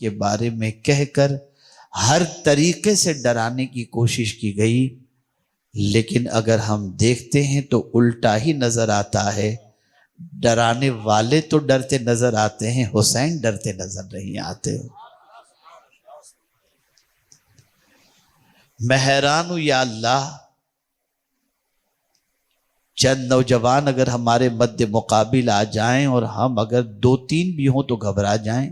کے بارے میں کہہ کر ہر طریقے سے ڈرانے کی کوشش کی گئی، لیکن اگر ہم دیکھتے ہیں تو الٹا ہی نظر آتا ہے۔ ڈرانے والے تو ڈرتے نظر آتے ہیں، حسین ڈرتے نظر نہیں آتے۔ میں حیران ہوں یا اللہ، چند نوجوان اگر ہمارے مد مقابل آ جائیں اور ہم اگر 2-3 بھی ہوں تو گھبرا جائیں،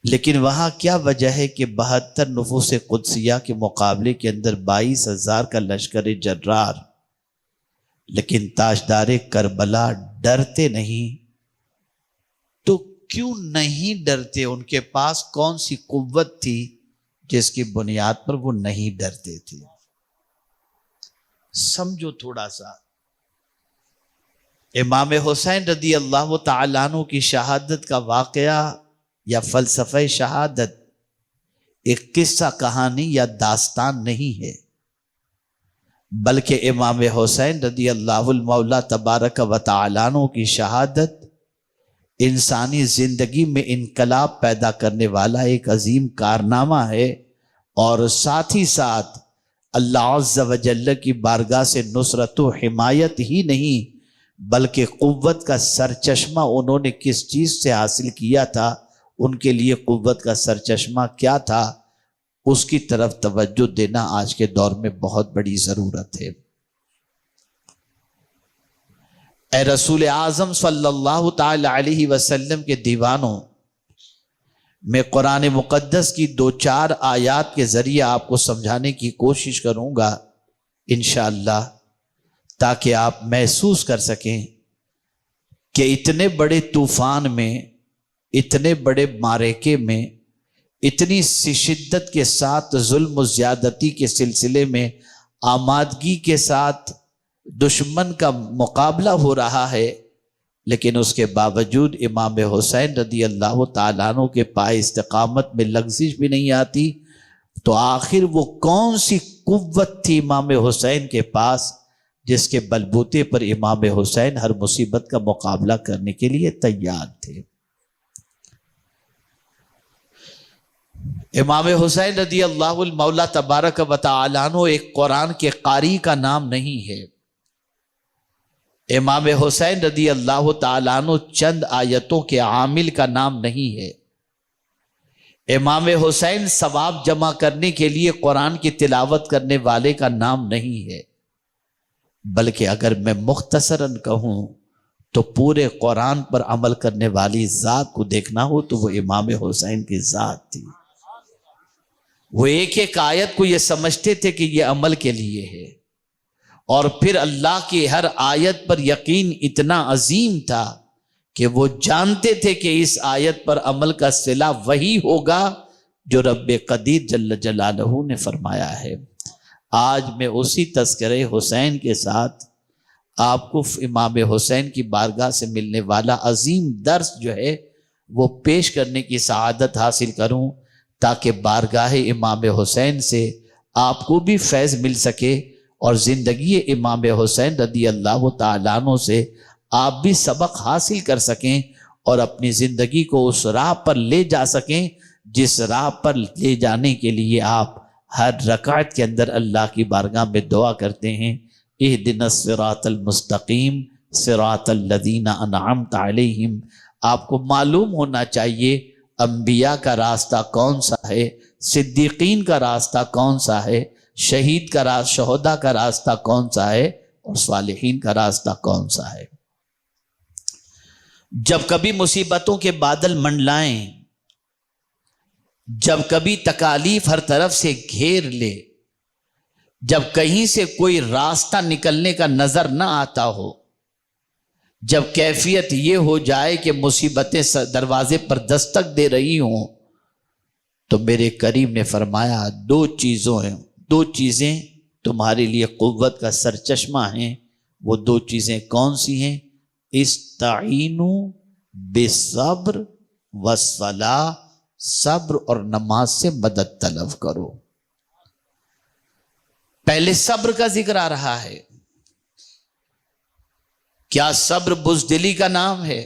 لیکن وہاں کیا وجہ ہے کہ 72 نفوس قدسیہ کے مقابلے کے اندر 22,000 کا لشکر جرار، لیکن تاجدار کربلا ڈرتے نہیں۔ تو کیوں نہیں ڈرتے؟ ان کے پاس کون سی قوت تھی جس کی بنیاد پر وہ نہیں ڈرتے تھے؟ سمجھو تھوڑا سا۔ امام حسین رضی اللہ تعالیٰ عنہ کی شہادت کا واقعہ یا فلسفہ شہادت ایک قصہ کہانی یا داستان نہیں ہے، بلکہ امام حسین رضی اللہ المولا تبارک و تعالیٰ عنہ کی شہادت انسانی زندگی میں انقلاب پیدا کرنے والا ایک عظیم کارنامہ ہے، اور ساتھ ہی ساتھ اللہ عز و جل کی بارگاہ سے نصرت و حمایت ہی نہیں بلکہ قوت کا سرچشمہ انہوں نے کس چیز سے حاصل کیا تھا، ان کے لیے قوت کا سرچشمہ کیا تھا، اس کی طرف توجہ دینا آج کے دور میں بہت بڑی ضرورت ہے۔ اے رسول اعظم صلی اللہ تعالی علیہ وسلم کے دیوانوں، میں قرآن مقدس کی 2-4 آیات کے ذریعے آپ کو سمجھانے کی کوشش کروں گا انشاءاللہ، تاکہ آپ محسوس کر سکیں کہ اتنے بڑے طوفان میں، اتنے بڑے معرکے میں، اتنی سی شدت کے ساتھ ظلم و زیادتی کے سلسلے میں آمادگی کے ساتھ دشمن کا مقابلہ ہو رہا ہے، لیکن اس کے باوجود امام حسین رضی اللہ تعالیٰ عنہ کے پائے استقامت میں لغزش بھی نہیں آتی۔ تو آخر وہ کون سی قوت تھی امام حسین کے پاس جس کے بلبوتے پر امام حسین ہر مصیبت کا مقابلہ کرنے کے لیے تیار تھے؟ امام حسین رضی اللہ المولا تبارک و تعالیٰ عنہ ایک قرآن کے قاری کا نام نہیں ہے۔ امام حسین رضی اللہ تعالیٰ عنہ چند آیتوں کے عامل کا نام نہیں ہے۔ امام حسین ثواب جمع کرنے کے لیے قرآن کی تلاوت کرنے والے کا نام نہیں ہے، بلکہ اگر میں مختصراً کہوں تو پورے قرآن پر عمل کرنے والی ذات کو دیکھنا ہو تو وہ امام حسین کی ذات تھی۔ وہ ایک ایک آیت کو یہ سمجھتے تھے کہ یہ عمل کے لیے ہے، اور پھر اللہ کی ہر آیت پر یقین اتنا عظیم تھا کہ وہ جانتے تھے کہ اس آیت پر عمل کا صلہ وہی ہوگا جو رب قدیر جل جلالہ نے فرمایا ہے۔ آج میں اسی تذکرہ حسین کے ساتھ آپ کو امام حسین کی بارگاہ سے ملنے والا عظیم درس جو ہے وہ پیش کرنے کی سعادت حاصل کروں، تاکہ بارگاہ امام حسین سے آپ کو بھی فیض مل سکے اور زندگی امام حسین رضی اللہ تعالیٰ عنہ سے آپ بھی سبق حاصل کر سکیں اور اپنی زندگی کو اس راہ پر لے جا سکیں جس راہ پر لے جانے کے لیے آپ ہر رکعت کے اندر اللہ کی بارگاہ میں دعا کرتے ہیں، اہدنا الصراط المستقیم صراط الذین انعمت علیہم۔ آپ کو معلوم ہونا چاہیے انبیاء کا راستہ کون سا ہے، صدیقین کا راستہ کون سا ہے، شہید کا راستہ، شہداء کا راستہ کون سا ہے، اور صالحین کا راستہ کون سا ہے۔ جب کبھی مصیبتوں کے بادل منڈلائیں، جب کبھی تکالیف ہر طرف سے گھیر لے، جب کہیں سے کوئی راستہ نکلنے کا نظر نہ آتا ہو، جب کیفیت یہ ہو جائے کہ مصیبتیں دروازے پر دستک دے رہی ہوں، تو میرے کریم نے فرمایا دو چیزیں تمہارے لیے قوت کا سرچشمہ ہیں۔ وہ 2 چیزیں کون سی ہیں؟ استعینوا بالصبر والصلاۃ، صبر اور نماز سے مدد طلب کرو۔ پہلے صبر کا ذکر آ رہا ہے۔ کیا صبر بزدلی کا نام ہے؟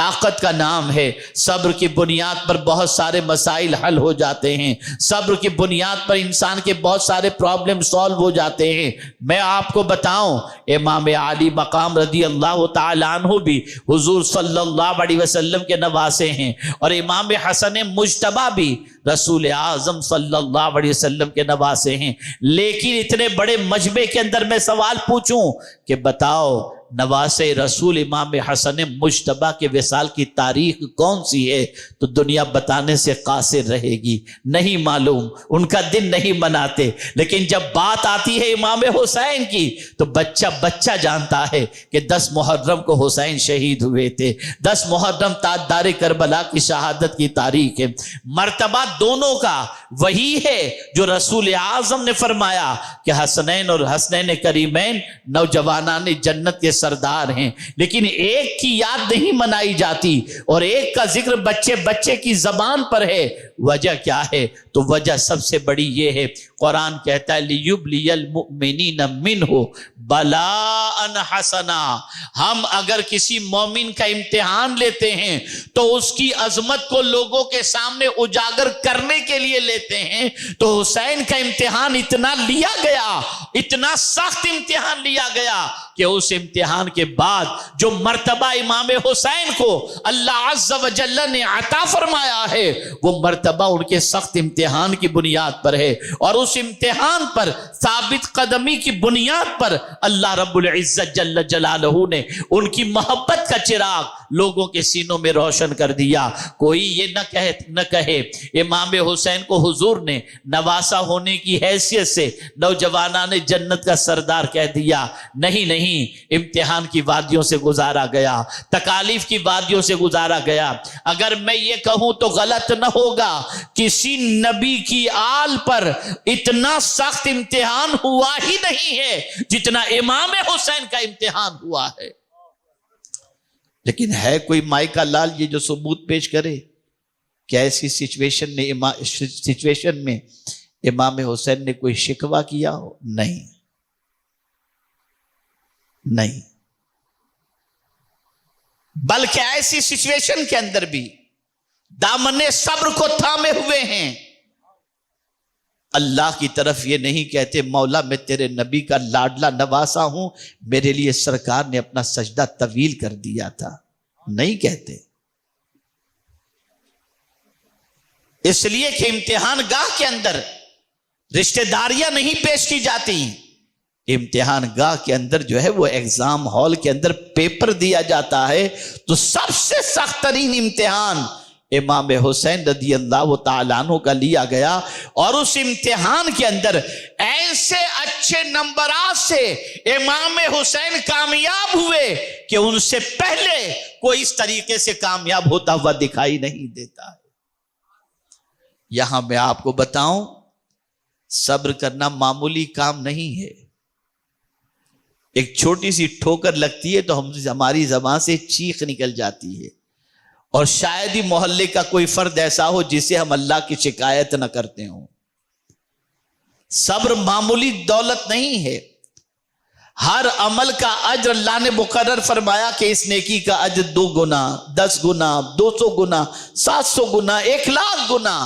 طاقت کا نام ہے۔ صبر کی بنیاد پر بہت سارے مسائل حل ہو جاتے ہیں، صبر کی بنیاد پر انسان کے بہت سارے پرابلم سالو ہو جاتے ہیں۔ میں آپ کو بتاؤں، امام عالی مقام رضی اللہ تعالیٰ عنہ بھی حضور صلی اللہ علیہ وسلم کے نواسے ہیں، اور امام حسن مجتبی بھی رسول اعظم صلی اللہ علیہ وسلم کے نواسے ہیں۔ لیکن اتنے بڑے مجمع کے اندر میں سوال پوچھوں کہ بتاؤ نواسے رسول امام حسن مجتبی کے وصال کی تاریخ کون سی ہے؟ تو دنیا بتانے سے قاصر رہے گی، نہیں معلوم، ان کا دن نہیں مناتے۔ لیکن جب بات آتی ہے امام حسین کی تو بچہ بچہ جانتا ہے کہ 10 محرم کو حسین شہید ہوئے تھے، 10 محرم تاجدار کربلا کی شہادت کی تاریخ ہے۔ مرتبہ دونوں کا وہی ہے جو رسول اعظم نے فرمایا کہ حسنین اور حسنین کریمین نوجوانان جنت کے سردار ہیں، لیکن ایک کی یاد نہیں منائی جاتی اور ایک کا ذکر بچے بچے کی زبان پر ہے۔ وجہ کیا ہے؟ تو وجہ سب سے بڑی یہ ہے، قرآن کہتا ہے لِيُبْلِيَ الْمُؤْمِنِينَ مِنْهُ بَلَاءً حَسَنًا۔ ہم اگر کسی مومن کا امتحان لیتے ہیں تو اس کی عظمت کو لوگوں کے سامنے اجاگر کرنے کے لیے لیتے ہیں۔ تو حسین کا امتحان اتنا لیا گیا، اتنا سخت امتحان لیا گیا کہ اس امتحان کے بعد جو مرتبہ امام حسین کو اللہ عز و جل نے عطا فرمایا ہے وہ مرتبہ ان کے سخت امتحان کی بنیاد پر ہے، اور اس امتحان پر ثابت قدمی کی بنیاد پر اللہ رب العزت جل جلالہ نے ان کی محبت کا چراغ لوگوں کے سینوں میں روشن کر دیا۔ کوئی یہ نہ کہے امام حسین کو حضور نے نواسا ہونے کی حیثیت سے نوجوانان جنت کا سردار کہہ دیا، نہیں نہیں، امتحان کی وادیوں سے گزارا گیا، تکالیف کی وادیوں سے گزارا گیا۔ اگر میں یہ کہوں تو غلط نہ ہوگا، کسی نبی کی آل پر اتنا سخت امتحان ہوا ہی نہیں ہے جتنا امام حسین کا امتحان ہوا ہے۔ لیکن ہے کوئی مائی کا لال یہ جو ثبوت پیش کرے کہ ایسی سچویشن میں امام حسین نے کوئی شکوہ کیا ہو؟ نہیں نہیں، بلکہ ایسی سچویشن کے اندر بھی دامن صبر کو تھامے ہوئے ہیں۔ اللہ کی طرف یہ نہیں کہتے مولا میں تیرے نبی کا لاڈلا نواسا ہوں، میرے لیے سرکار نے اپنا سجدہ طویل کر دیا تھا، نہیں کہتے۔ اس لیے کہ امتحان گاہ کے اندر رشتہ داریاں نہیں پیش کی جاتی، امتحان گاہ کے اندر جو ہے وہ ایگزام ہال کے اندر پیپر دیا جاتا ہے۔ تو سب سے سخت ترین امتحان امام حسین رضی اللہ تعالیٰ عنہ کا لیا گیا، اور اس امتحان کے اندر ایسے اچھے نمبرات سے امام حسین کامیاب ہوئے کہ ان سے پہلے کوئی اس طریقے سے کامیاب ہوتا ہوا دکھائی نہیں دیتا ہے۔ یہاں میں آپ کو بتاؤں، صبر کرنا معمولی کام نہیں ہے۔ ایک چھوٹی سی ٹھوکر لگتی ہے تو ہماری زبان سے چیخ نکل جاتی ہے، اور شاید ہی محلے کا کوئی فرد ایسا ہو جسے ہم اللہ کی شکایت نہ کرتے ہوں۔ صبر معمولی دولت نہیں ہے۔ ہر عمل کا اجر اللہ نے مقرر فرمایا کہ اس نیکی کا اجر 2 گنا، 10 گنا، 200 گنا، 700 گنا، 1,00,000 گنا۔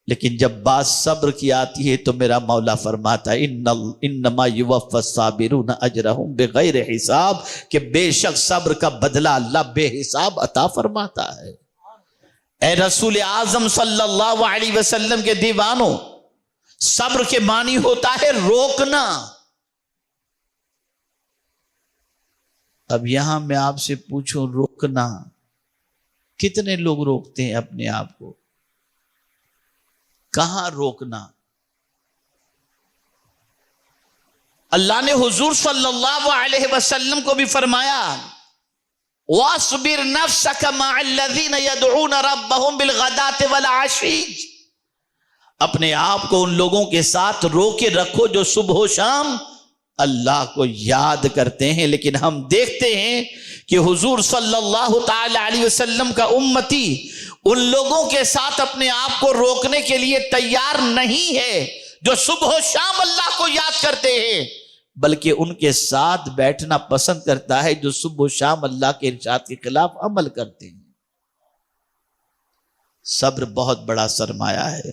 لیکن جب بات صبر کی آتی ہے تو میرا مولا فرماتا ہے انما یوفی الصابرون اجرہم بغیر حساب، کہ بے شک صبر کا بدلہ اللہ بے حساب عطا فرماتا ہے۔ اے رسول اعظم صلی اللہ علیہ وسلم کے دیوانوں، صبر کے معنی ہوتا ہے روکنا۔ اب یہاں میں آپ سے پوچھوں، روکنا کتنے لوگ روکتے ہیں اپنے آپ کو؟ کہاں روکنا؟ اللہ نے حضور صلی اللہ علیہ وسلم کو بھی فرمایا وَاصْبِرْ نَفْسَكَ مَعَ الَّذِينَ يَدْعُونَ رَبَّهُمْ بِالْغَدَاةِ وَالْعَشِيِّ، اپنے آپ کو ان لوگوں کے ساتھ روکے رکھو جو صبح و شام اللہ کو یاد کرتے ہیں۔ لیکن ہم دیکھتے ہیں کہ حضور صلی اللہ تعالی علیہ وسلم کا امتی ان لوگوں کے ساتھ اپنے آپ کو روکنے کے لیے تیار نہیں ہے جو صبح و شام اللہ کو یاد کرتے ہیں۔ بلکہ ان کے ساتھ بیٹھنا پسند کرتا ہے جو صبح و شام اللہ کے ارشاد کے خلاف عمل کرتے ہیں۔ صبر بہت بڑا سرمایہ ہے،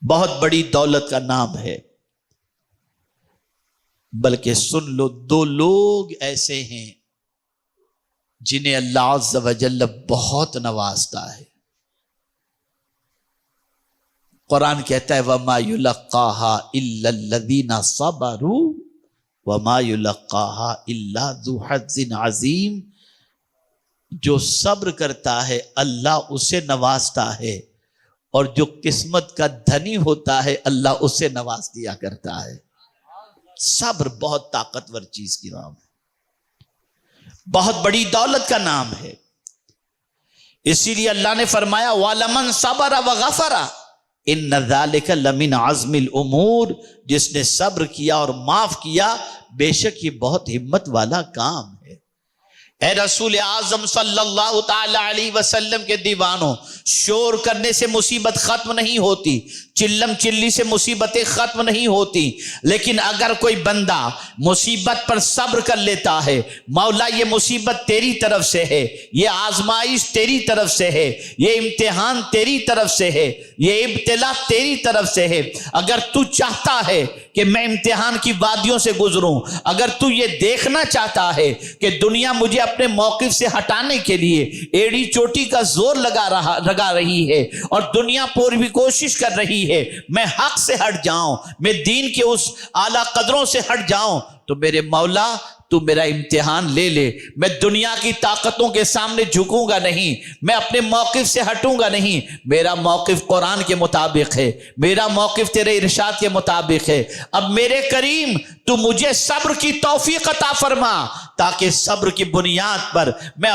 بہت بڑی دولت کا نام ہے۔ بلکہ سن لو، دو لوگ ایسے ہیں جنہیں اللہ عز و جل بہت نوازتا ہے۔ قرآن کہتا ہے وَمَا يُلَقَّاهَا إِلَّا الَّذِينَ صَبَرُوا وَمَا يُلَقَّاهَا إِلَّا ذُو حَظٍّ عَظِيمٍ، جو صبر کرتا ہے اللہ اسے نوازتا ہے، اور جو قسمت کا دھنی ہوتا ہے اللہ اسے نواز دیا کرتا ہے۔ صبر بہت طاقتور چیز کی نام ہے، بہت بڑی دولت کا نام ہے۔ اسی لیے اللہ نے فرمایا وَلَمَنْ صَبَرَ وَغَفَرَ إِنَّ ذَلِكَ لَمِنْ عَزْمِ الْأُمُورِ، جس نے صبر کیا اور معاف کیا بے شک یہ بہت ہمت والا کام ہے۔ اے رسول اعظم صلی اللہ تعالی علیہ وسلم کے دیوانوں، شور کرنے سے مصیبت ختم نہیں ہوتی، چلم چلی سے مصیبتیں ختم نہیں ہوتی، لیکن اگر کوئی بندہ مصیبت پر صبر کر لیتا ہے، مولا یہ مصیبت تیری طرف سے ہے، یہ آزمائش تیری طرف سے ہے، یہ امتحان تیری طرف سے ہے، یہ ابتلا تیری طرف سے ہے، اگر تو چاہتا ہے کہ میں امتحان کی وادیوں سے گزروں، اگر تو یہ دیکھنا چاہتا ہے کہ دنیا مجھے اپنے موقف سے ہٹانے کے لیے ایڑی چوٹی کا زور لگا رہی ہے اور دنیا پوری بھی کوشش کر رہی ہے میں حق سے ہٹ جاؤں، میں دین کے اس اعلیٰ قدروں سے ہٹ جاؤں، تو میرے مولا تو میرا امتحان لے لے، میں دنیا کی طاقتوں کے سامنے جھکوں گا نہیں، میں اپنے موقف سے ہٹوں گا نہیں، میرا موقف قرآن کے مطابق ہے، میرا موقف تیرے ارشاد کے مطابق ہے۔ اب میرے کریم تو مجھے صبر کی توفیق عطا فرما، تاکہ صبر کی بنیاد پر میں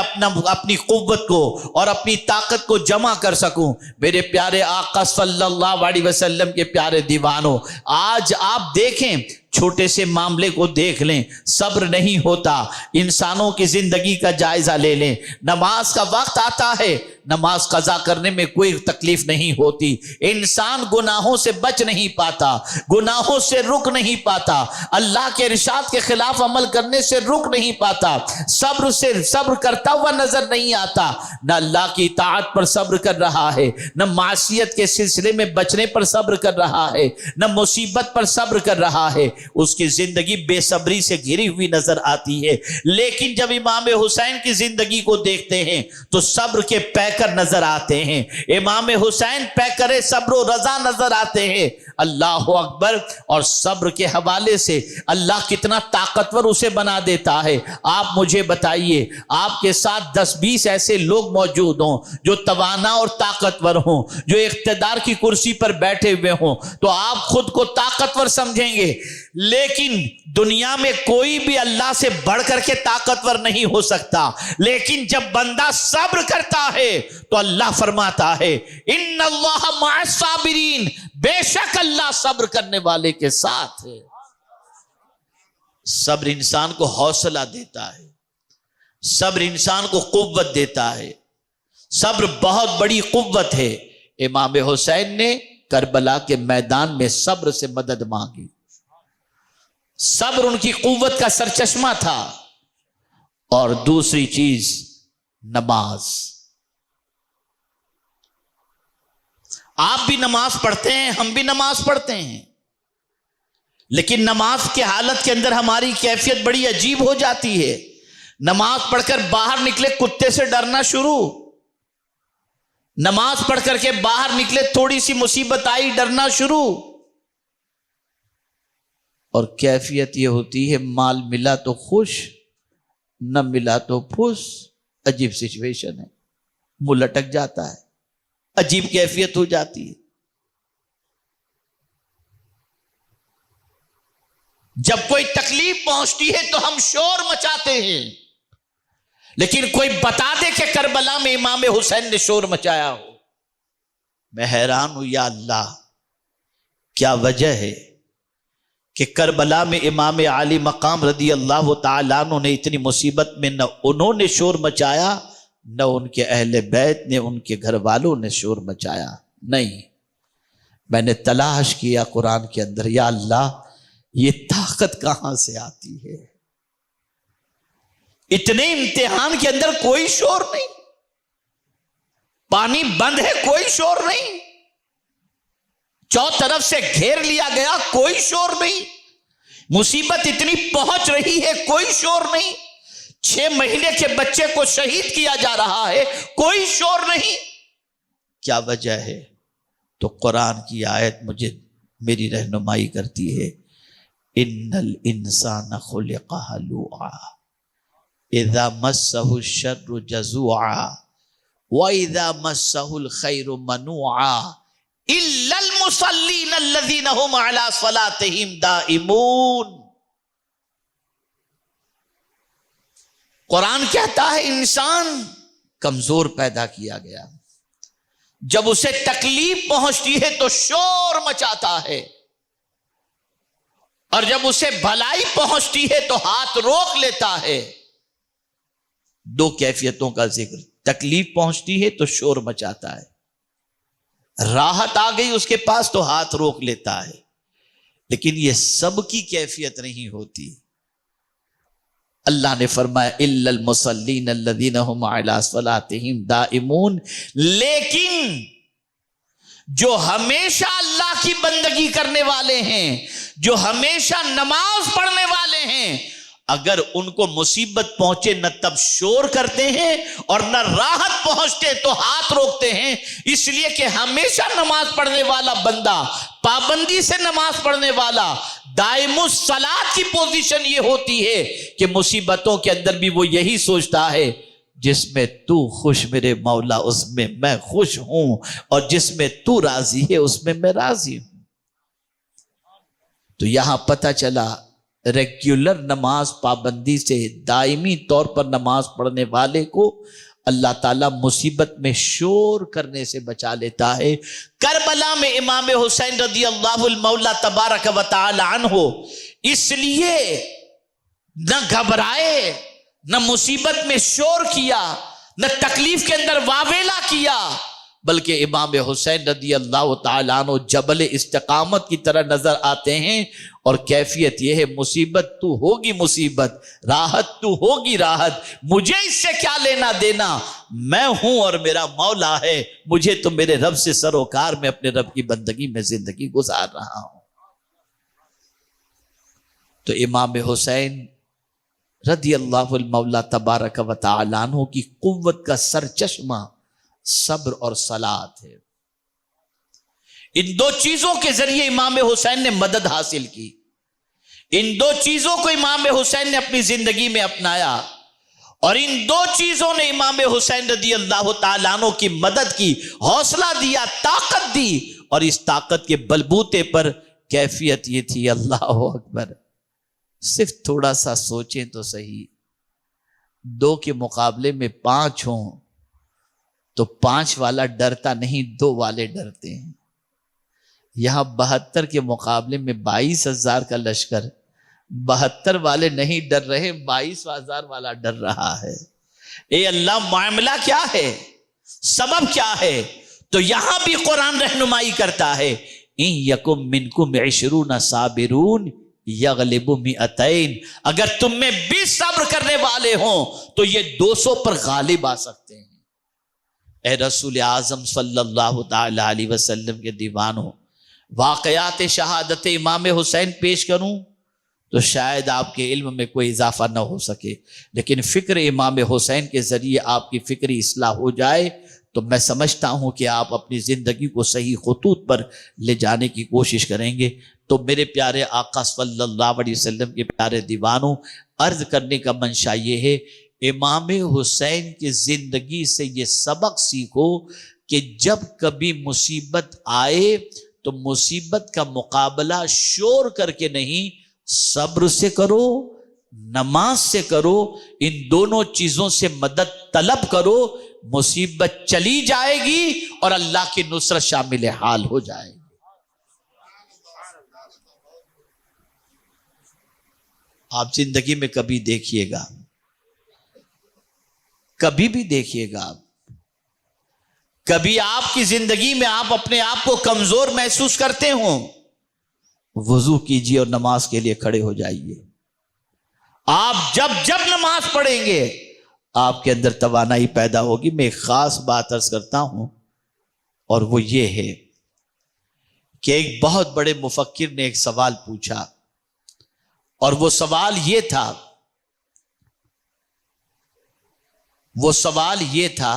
اپنی قوت کو اور اپنی طاقت کو جمع کر سکوں۔ میرے پیارے آقا صلی اللہ علیہ وسلم کے پیارے دیوانوں، آج آپ دیکھیں، چھوٹے سے معاملے کو دیکھ لیں، صبر نہیں ہوتا۔ انسانوں کی زندگی کا جائزہ لے لیں، نماز کا وقت آتا ہے، نماز قضا کرنے میں کوئی تکلیف نہیں ہوتی، انسان گناہوں سے بچ نہیں پاتا، گناہوں سے رک نہیں پاتا، اللہ کے ارشاد کے خلاف عمل کرنے سے رک نہیں پاتا، صبر کرتا ہوا نظر نہیں آتا، نہ اللہ کی اطاعت پر صبر کر رہا ہے، نہ معصیت کے سلسلے میں بچنے پر صبر کر رہا ہے، نہ مصیبت پر صبر کر رہا ہے، اس کی زندگی بے صبری سے گھری ہوئی نظر آتی ہے۔ لیکن جب امام حسین کی زندگی کو دیکھتے ہیں تو صبر کے پیکر نظر آتے ہیں، امام حسین پیکر صبر و رضا نظر آتے ہیں۔ اللہ اکبر۔ اور صبر کے حوالے سے اللہ کتنا طاقتور اسے بنا دیتا ہے۔ آپ مجھے بتائیے، آپ کے ساتھ 10-20 ایسے لوگ موجود ہوں جو توانا اور طاقتور ہوں، جو اقتدار کی کرسی پر بیٹھے ہوئے ہوں، تو آپ خود کو طاقتور سمجھیں گے، لیکن دنیا میں کوئی بھی اللہ سے بڑھ کر کے طاقتور نہیں ہو سکتا۔ لیکن جب بندہ صبر کرتا ہے تو اللہ فرماتا ہے ان اللہ مع الصابرین، بے شک اللہ صبر کرنے والے کے ساتھ ہے۔ صبر انسان کو حوصلہ دیتا ہے، صبر انسان کو قوت دیتا ہے، صبر بہت بڑی قوت ہے۔ امام حسین نے کربلا کے میدان میں صبر سے مدد مانگی، صبر ان کی قوت کا سرچشمہ تھا۔ اور دوسری چیز نماز۔ آپ بھی نماز پڑھتے ہیں، ہم بھی نماز پڑھتے ہیں، لیکن نماز کی حالت کے اندر ہماری کیفیت بڑی عجیب ہو جاتی ہے۔ نماز پڑھ کر باہر نکلے کتے سے ڈرنا شروع، نماز پڑھ کر کے باہر نکلے تھوڑی سی مصیبت آئی ڈرنا شروع، اور کیفیت یہ ہوتی ہے مال ملا تو خوش، نہ ملا تو پھس۔ عجیب سچویشن ہے، منہ لٹک جاتا ہے، عجیب کیفیت ہو جاتی ہے۔ جب کوئی تکلیف پہنچتی ہے تو ہم شور مچاتے ہیں، لیکن کوئی بتا دے کہ کربلا میں امام حسین نے شور مچایا ہو، میں حیران ہوں یا اللہ، کیا وجہ ہے کہ کربلا میں امام علی مقام رضی اللہ تعالیٰ عنہ نے اتنی مصیبت میں نہ انہوں نے شور مچایا، نہ ان کے اہل بیت نے، ان کے گھر والوں نے شور مچایا؟ نہیں، میں نے تلاش کیا قرآن کے اندر، یا اللہ یہ طاقت کہاں سے آتی ہے؟ اتنے امتحان کے اندر کوئی شور نہیں، پانی بند ہے کوئی شور نہیں، چاروں طرف سے گھیر لیا گیا کوئی شور نہیں، مصیبت اتنی پہنچ رہی ہے کوئی شور نہیں، 6 مہینے کے بچے کو شہید کیا جا رہا ہے کوئی شور نہیں۔ کیا وجہ ہے؟ تو قرآن کی آیت مجھے میری رہنمائی کرتی ہے، ان الانسان خلق ہلوعا اذا مسہ الشر جزوعا واذا مسہ الخیر منوعا الا المصلین الذین هم علی صلاتهم دائمون۔ قرآن کہتا ہے انسان کمزور پیدا کیا گیا، جب اسے تکلیف پہنچتی ہے تو شور مچاتا ہے، اور جب اسے بھلائی پہنچتی ہے تو ہاتھ روک لیتا ہے۔ 2 کیفیتوں کا ذکر، تکلیف پہنچتی ہے تو شور مچاتا ہے، راحت آ گئی اس کے پاس تو ہاتھ روک لیتا ہے۔ لیکن یہ سب کی کیفیت نہیں ہوتی۔ اللہ نے فرمایا الا المصلین الذین هم علی صلاتهم دائمون، لیکن جو ہمیشہ اللہ کی بندگی کرنے والے ہیں، جو ہمیشہ نماز پڑھنے والے ہیں، اگر ان کو مصیبت پہنچے نہ تب شور کرتے ہیں اور نہ راحت پہنچتے تو ہاتھ روکتے ہیں، اس لیے کہ ہمیشہ نماز پڑھنے والا بندہ، پابندی سے نماز پڑھنے والا، دائم الصلاۃ کی پوزیشن یہ ہوتی ہے کہ مصیبتوں کے اندر بھی وہ یہی سوچتا ہے جس میں تو خوش میرے مولا اس میں میں خوش ہوں، اور جس میں تو راضی ہے اس میں میں راضی ہوں۔ تو یہاں پتہ چلا ریگولر نماز پابندی سے دائمی طور پر نماز پڑھنے والے کو اللہ تعالیٰ مصیبت میں شور کرنے سے بچا لیتا ہے۔ کربلا میں امام حسین رضی اللہ المولا تبارک و تعالی عنہ اس لیے نہ گھبرائے، نہ مصیبت میں شور کیا، نہ تکلیف کے اندر واویلا کیا، بلکہ امام حسین رضی اللہ تعالیٰ عنہ جبل استقامت کی طرح نظر آتے ہیں، اور کیفیت یہ ہے مصیبت تو ہوگی مصیبت، راحت تو ہوگی راحت، مجھے اس سے کیا لینا دینا، میں ہوں اور میرا مولا ہے، مجھے تو میرے رب سے سروکار، میں اپنے رب کی بندگی میں زندگی گزار رہا ہوں۔ تو امام حسین رضی اللہ المولا تبارک و تعالی عنہ کی قوت کا سرچشمہ صبر اور صلاۃ ہے۔ ان 2 چیزوں کے ذریعے امام حسین نے مدد حاصل کی، ان 2 چیزوں کو امام حسین نے اپنی زندگی میں اپنایا، اور ان 2 چیزوں نے امام حسین رضی اللہ تعالیٰ عنہ کی مدد کی، حوصلہ دیا، طاقت دی، اور اس طاقت کے بلبوتے پر کیفیت یہ تھی، اللہ اکبر، صرف تھوڑا سا سوچیں تو صحیح، 2 کے مقابلے میں 5 ہوں تو 5 والا ڈرتا نہیں، 2 والے ڈرتے ہیں۔ یہاں 72 کے مقابلے میں 22,000 کا لشکر، 72 والے نہیں ڈر رہے، 22,000 والا ڈر رہا ہے۔ اے اللہ، معاملہ کیا ہے، سبب کیا ہے؟ تو یہاں بھی قرآن رہنمائی کرتا ہے، ان یکم منکم 20 صابرون یغلبوا 200، اگر تم میں 20 صبر کرنے والے ہوں تو یہ 200 پر غالب آ سکتے ہیں۔ اے رسول اعظم صلی اللہ تعالی علیہ وسلم کے دیوانوں، واقعات شہادت امام حسین پیش کروں تو شاید آپ کے علم میں کوئی اضافہ نہ ہو سکے، لیکن فکر امام حسین کے ذریعے آپ کی فکری اصلاح ہو جائے تو میں سمجھتا ہوں کہ آپ اپنی زندگی کو صحیح خطوط پر لے جانے کی کوشش کریں گے۔ تو میرے پیارے آقا صلی اللہ علیہ وسلم کے پیارے دیوانوں، عرض کرنے کا منشا یہ ہے، امام حسین کی زندگی سے یہ سبق سیکھو کہ جب کبھی مصیبت آئے تو مصیبت کا مقابلہ شور کر کے نہیں، صبر سے کرو، نماز سے کرو، ان دونوں چیزوں سے مدد طلب کرو، مصیبت چلی جائے گی اور اللہ کی نصرت شامل حال ہو جائے گی۔ آپ زندگی میں کبھی دیکھیے گا، کبھی بھی دیکھیے گا، کبھی آپ کی زندگی میں آپ اپنے آپ کو کمزور محسوس کرتے ہوں، وضو کیجیے اور نماز کے لیے کھڑے ہو جائیے. آپ جب جب نماز پڑھیں گے آپ کے اندر توانائی پیدا ہوگی. میں ایک خاص بات عرض کرتا ہوں اور وہ یہ ہے کہ ایک بہت بڑے مفکر نے ایک سوال پوچھا اور وہ سوال یہ تھا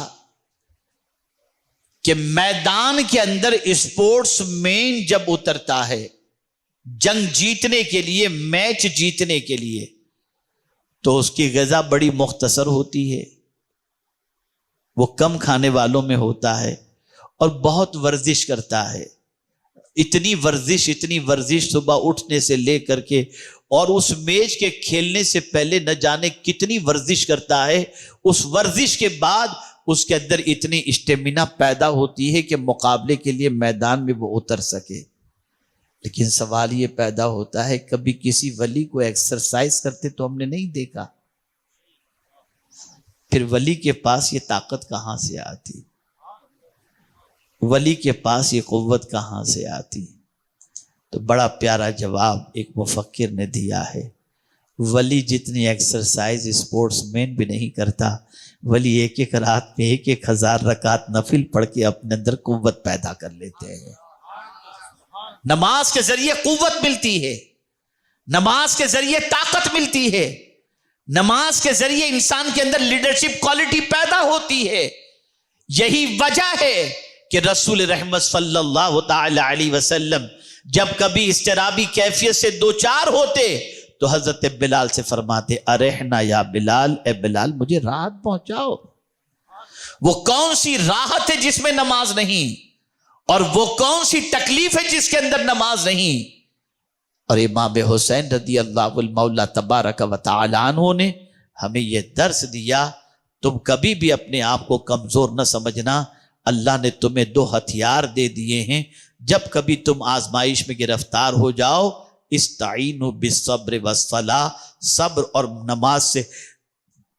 کہ میدان کے اندر اسپورٹس مین جب اترتا ہے جنگ جیتنے کے لیے، میچ جیتنے کے لیے، تو اس کی غذا بڑی مختصر ہوتی ہے، وہ کم کھانے والوں میں ہوتا ہے اور بہت ورزش کرتا ہے. اتنی ورزش صبح اٹھنے سے لے کر کے اور اس میچ کے کھیلنے سے پہلے نہ جانے کتنی ورزش کرتا ہے. اس ورزش کے بعد اس کے اندر اتنی اسٹیمنا پیدا ہوتی ہے کہ مقابلے کے لیے میدان میں وہ اتر سکے. لیکن سوال یہ پیدا ہوتا ہے کبھی کسی ولی کو ایکسرسائز کرتے تو ہم نے نہیں دیکھا. پھر ولی کے پاس یہ طاقت کہاں سے آتی؟ ولی کے پاس یہ قوت کہاں سے آتی؟ تو بڑا پیارا جواب ایک مفکر نے دیا ہے. ولی جتنی ایکسرسائز اسپورٹس مین بھی نہیں کرتا، ولی ایک ایک رات میں 1,000 رکعت نفل پڑھ کے اپنے اندر قوت پیدا کر لیتے ہیں. نماز کے ذریعے قوت ملتی ہے، نماز کے ذریعے طاقت ملتی ہے، نماز کے ذریعے انسان کے اندر لیڈرشپ کوالٹی پیدا ہوتی ہے. یہی وجہ ہے کہ رسول رحمت صلی اللہ تعالی علیہ وسلم جب کبھی اضطرابی کیفیت سے دوچار ہوتے تو حضرت بلال سے فرماتے ارحنا یا بلال، اے بلال مجھے راحت پہنچاؤ. وہ کون سی راحت ہے جس میں نماز نہیں، اور وہ کون سی تکلیف ہے جس کے اندر نماز نہیں. اور امام حسین رضی اللہ المولا تبارک و تعالی عنہ نے ہمیں یہ درس دیا، تم کبھی بھی اپنے آپ کو کمزور نہ سمجھنا. اللہ نے تمہیں 2 ہتھیار دے دیے ہیں، جب کبھی تم آزمائش میں گرفتار ہو جاؤ استعینوا بالصبر والصلاۃ، صبر اور نماز سے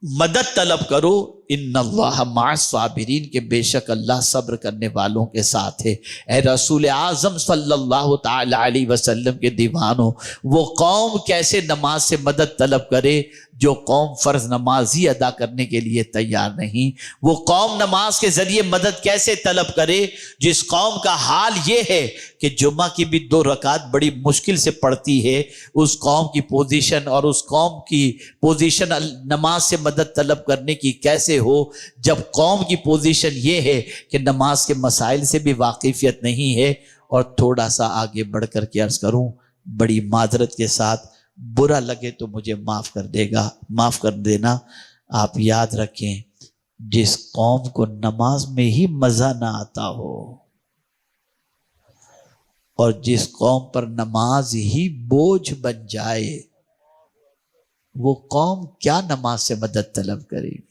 مدد طلب کرو. ان اللہ مع الصابرین، کہ بے شک اللہ صبر کرنے والوں کے ساتھ ہے. اے رسول اعظم صلی اللہ تعالی علیہ وسلم کے دیوانوں، وہ قوم کیسے نماز سے مدد طلب کرے جو قوم فرض نماز ہی ادا کرنے کے لیے تیار نہیں؟ وہ قوم نماز کے ذریعے مدد کیسے طلب کرے جس قوم کا حال یہ ہے کہ جمعہ کی بھی 2 رکعت بڑی مشکل سے پڑتی ہے؟ اس قوم کی پوزیشن اور اس قوم کی پوزیشن نماز سے مدد طلب کرنے کی کیسے ہو جب قوم کی پوزیشن یہ ہے کہ نماز کے مسائل سے بھی واقفیت نہیں ہے. اور تھوڑا سا آگے بڑھ کر کے عرض کروں، بڑی معذرت کے ساتھ، برا لگے تو مجھے معاف کر دینا. آپ یاد رکھیں جس قوم کو نماز میں ہی مزہ نہ آتا ہو اور جس قوم پر نماز ہی بوجھ بن جائے، وہ قوم کیا نماز سے مدد طلب کرے گی؟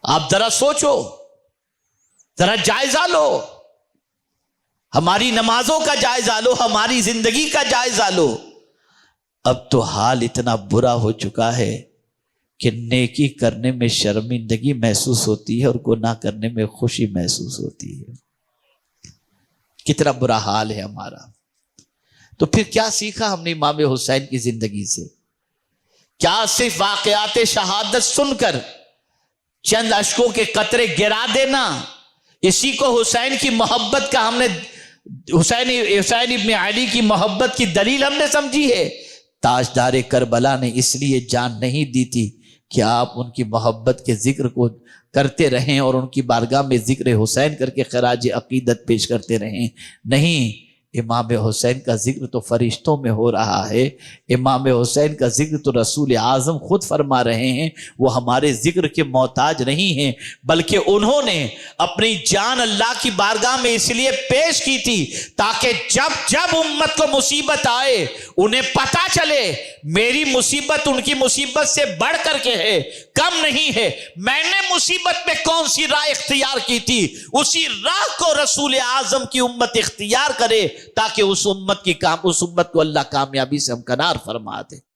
آپ ذرا سوچو، ذرا جائزہ لو، ہماری نمازوں کا جائزہ لو، ہماری زندگی کا جائزہ لو. اب تو حال اتنا برا ہو چکا ہے کہ نیکی کرنے میں شرمندگی محسوس ہوتی ہے اور گناہ کرنے میں خوشی محسوس ہوتی ہے. کتنا برا حال ہے ہمارا. تو پھر کیا سیکھا ہم نے امام حسین کی زندگی سے؟ کیا صرف واقعات شہادت سن کر چند اشکوں کے قطرے گرا دینا، اسی کو حسین کی محبت کا ہم نے حسین ابن علی کی محبت کی دلیل ہم نے سمجھی ہے؟ تاجدار کربلا نے اس لیے جان نہیں دی تھی کہ آپ ان کی محبت کے ذکر کو کرتے رہیں اور ان کی بارگاہ میں ذکر حسین کر کے خراج عقیدت پیش کرتے رہیں. نہیں، امام حسین کا ذکر تو فرشتوں میں ہو رہا ہے. امام حسین کا ذکر تو رسول اعظم خود فرما رہے ہیں. وہ ہمارے ذکر کے محتاج نہیں ہیں، بلکہ انہوں نے اپنی جان اللہ کی بارگاہ میں اس لیے پیش کی تھی تاکہ جب جب امت کو مصیبت آئے انہیں پتہ چلے میری مصیبت ان کی مصیبت سے بڑھ کر کے ہے، کم نہیں ہے. میں نے مصیبت میں کون سی راہ اختیار کی تھی، اسی راہ کو رسول اعظم کی امت اختیار کرے تاکہ اس امت کو اللہ کامیابی سے ہمکنار فرما دے.